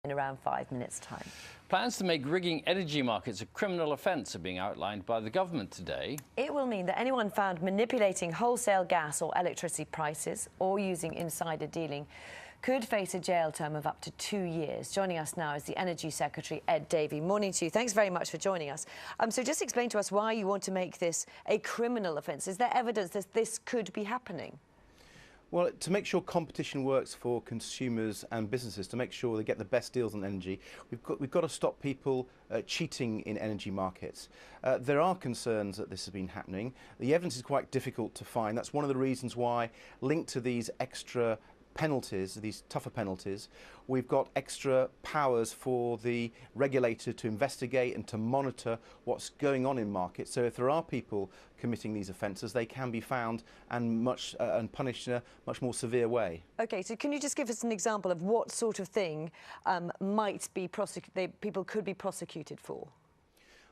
in around 5 minutes' time. Plans to make rigging energy markets a criminal offence are being outlined by the government today. It will mean that anyone found manipulating wholesale gas or electricity prices or using insider dealing could face a jail term of up to 2 years. Joining us now is the Energy Secretary, Ed Davey. Morning to you. Thanks very much for joining us. So just explain to us why you want to make this a criminal offence. Is there evidence that this could be happening? Well, to make sure competition works for consumers and businesses, to make sure they get the best deals on energy, we've got to stop people cheating in energy markets. There are concerns that this has been happening. The evidence is quite difficult to find. That's one of the reasons why, linked to these extra penalties, these tougher penalties, we've got extra powers for the regulator to investigate and to monitor what's going on in markets. So if there are people committing these offences, they can be found and punished in a much more severe way. Okay, so can you just give us an example of what sort of thing people could be prosecuted for?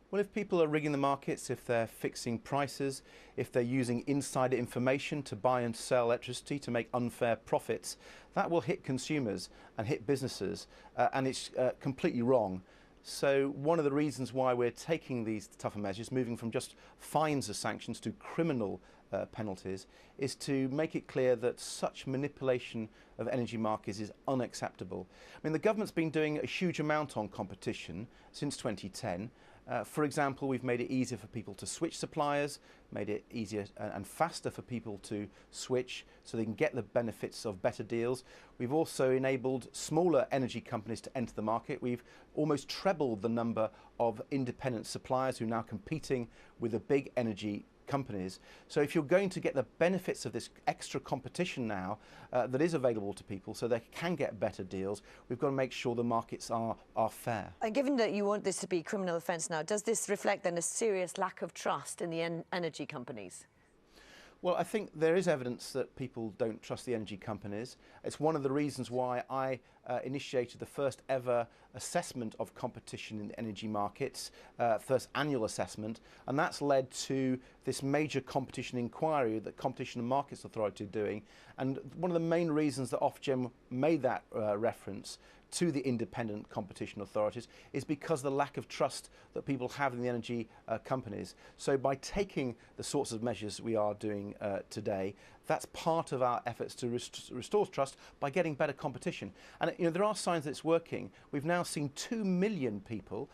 Well, if people are rigging the markets, if they're fixing prices, if they're using insider information to buy and sell electricity to make unfair profits, that will hit consumers and hit businesses, and it's completely wrong. So one of the reasons why we're taking these tougher measures, moving from just fines as sanctions to criminal penalties, is to make it clear that such manipulation of energy markets is unacceptable. I mean, the government's been doing a huge amount on competition since 2010. For example, we've made it easier for people to switch suppliers, made it easier and faster for people to switch so they can get the benefits of better deals. We've also enabled smaller energy companies to enter the market. We've almost trebled the number of independent suppliers who are now competing with the big energy companies. So if you're going to get the benefits of this extra competition now that is available to people so they can get better deals, we've got to make sure the markets are fair. And given that you want this to be a criminal offence now, does this reflect then a serious lack of trust in the energy companies? Well, I think there is evidence that people don't trust the energy companies. It's one of the reasons why I initiated the first ever assessment of competition in the energy markets, first annual assessment, and that's led to this major competition inquiry that Competition and Markets Authority are doing. And one of the main reasons that Ofgem made that reference to the independent competition authorities is because of the lack of trust that people have in the energy companies. So by taking the sorts of measures we are doing today, that's part of our efforts to restore trust by getting better competition. And there are signs that it's working. We've now seen 2 million people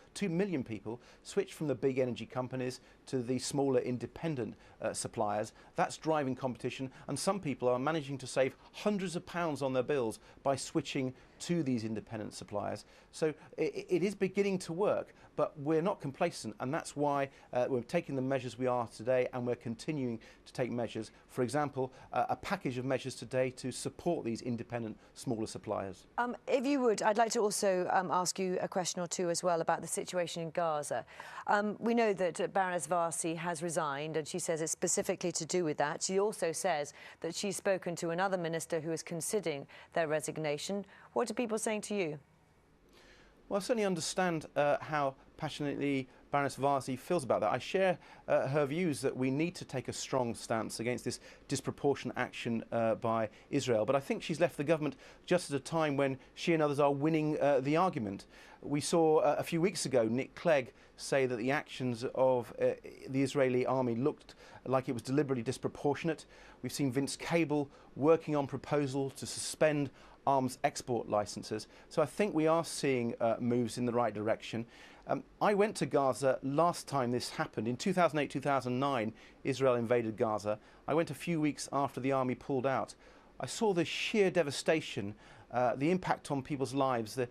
switch from the big energy companies to the smaller independent suppliers. That's driving competition, and some people are managing to save hundreds of pounds on their bills by switching to these independent suppliers. So it is beginning to work, but we're not complacent, and that's why we're taking the measures we are today, and we're continuing to take measures. For example, a package of measures today to support these independent smaller suppliers. If you would, I'd like to also ask you a question or two as well about the situation in Gaza. We know that Baroness Varsi has resigned, and she says it's specifically to do with that. She also says that she's spoken to another minister who is considering their resignation. What are people saying to you? Well, I certainly understand how passionately Baroness Varsi feels about that. I share her views that we need to take a strong stance against this disproportionate action by Israel. But I think she's left the government just at a time when she and others are winning the argument. We saw a few weeks ago Nick Clegg say that the actions of the Israeli army looked like it was deliberately disproportionate. We've seen Vince Cable working on proposals to suspend arms export licenses. So I think we are seeing moves in the right direction. I went to Gaza last time this happened. In 2008-2009, Israel invaded Gaza. I went a few weeks after the army pulled out. I saw the sheer devastation, the impact on people's lives, the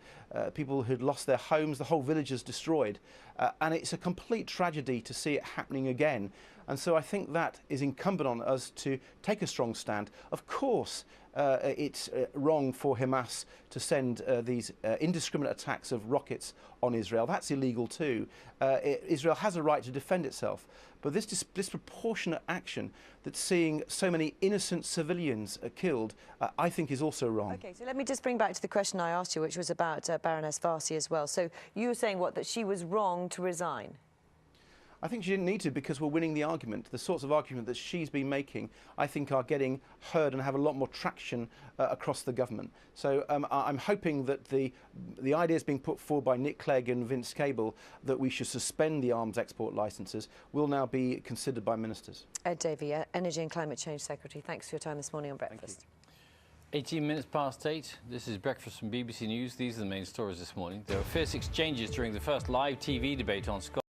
people who'd lost their homes, the whole villages destroyed. And it's a complete tragedy to see it happening again. And so I think that is incumbent on us to take a strong stand. Of course, it's wrong for Hamas to send these indiscriminate attacks of rockets on Israel. That's illegal too. Israel has a right to defend itself. But this disproportionate action that's seeing so many innocent civilians killed, I think is also wrong. OK, so let me just bring back to the question I asked you, which was about Baroness Varsi as well. So you were saying, what, that she was wrong to resign? I think she didn't need to, because we're winning the argument. The sorts of argument that she's been making, I think, are getting heard and have a lot more traction across the government. So I'm hoping that the ideas being put forward by Nick Clegg and Vince Cable, that we should suspend the arms export licences, will now be considered by ministers. Ed Davey, Energy and Climate Change Secretary, thanks for your time this morning on Breakfast. 18 minutes past 8. This is Breakfast from BBC News. These are the main stories this morning. There were fierce exchanges during the first live TV debate on Scotland.